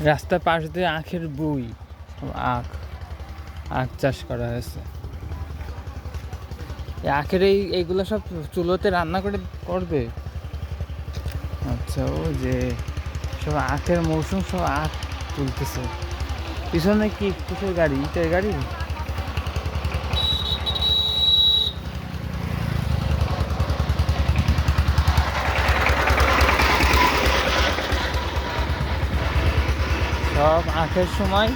রাস্তার পাশ দিয়ে আখের বই, আখ আখ চাষ করা হয়েছে। আখের এইগুলো সব চুলোতে রান্না করে করবে। আচ্ছা, ও যে সব আখের মৌসুম, সব আখ তুলতেছে। পিছনে কি কিসের গাড়ি? ইটের গাড়ি। সব আখের সময়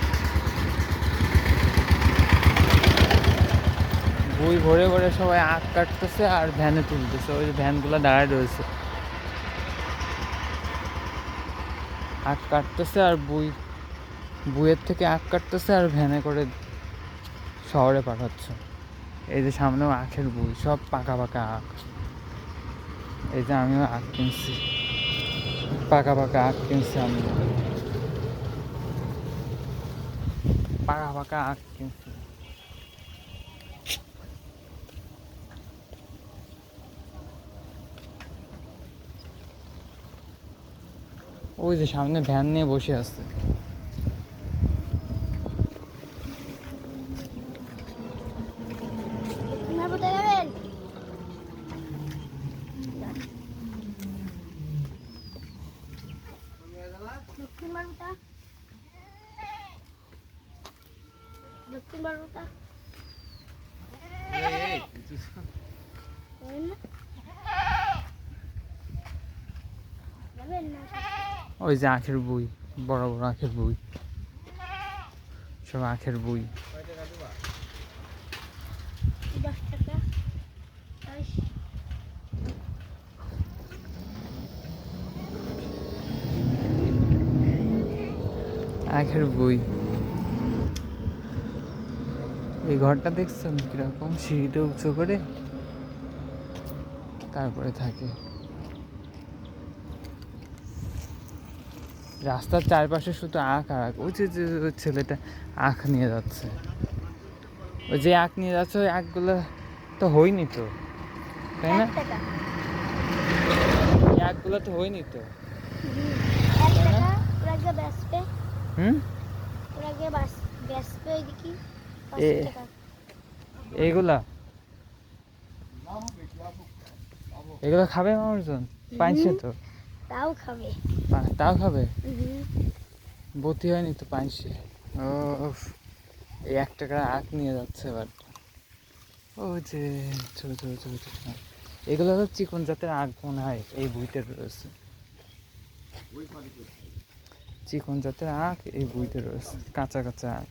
বই ভরে ভরে সবাই আখ কাটতেছে আর ভ্যানে তুলতেছে। ওই ভ্যানগুলো দাঁড়ায় রয়েছে, আখ কাটতেছে আর বইয়ের থেকে আখ কাটতেছে আর ভ্যানে করে শহরে পাঠাচ্ছে। এই যে সামনেও আখের বই, সব পাকা পাকা আখ। এই যে আমিও আখ কিনছি, পাকা পাকা আখ কিনছি আমি, পাকা পাকা আখ কিনছি। ওই যে সামনে ভ্যান নিয়ে বসে আছে। ওই যে আখের বই, বড় বড় আখের বই, সব আখের বই। আখের বই। এই ঘরটা দেখছেন কিরকম? সিঁড়িটা উঁচু করে তারপরে থাকে। রাস্তার চারপাশে শুধু আখ আর আখ। ওই যে ছেলেটা আখ নিয়ে যাচ্ছে, ওই যে আখ নিয়ে যাচ্ছে, ওই আখগুলো তো হয়নি তো, তাই না? এই আখগুলো তো হয়নি তো। এইগুলা এগুলো খাবে মানুষজন? পাইছে তো, তাও খাবে, তাও খাবে। বতি হয়নি তো পাইছে। ও, এই 1 টাকার আখ নিয়ে যাচ্ছে এবার। ও যে ছোট ছোট ছোট ছোট, এগুলো হলো চিকন জাতের আখ মনে হয়, এই বইতে রয়েছে। চিকন জাতের আখ এই বইতে রয়েছে, কাঁচা কাঁচা আখ।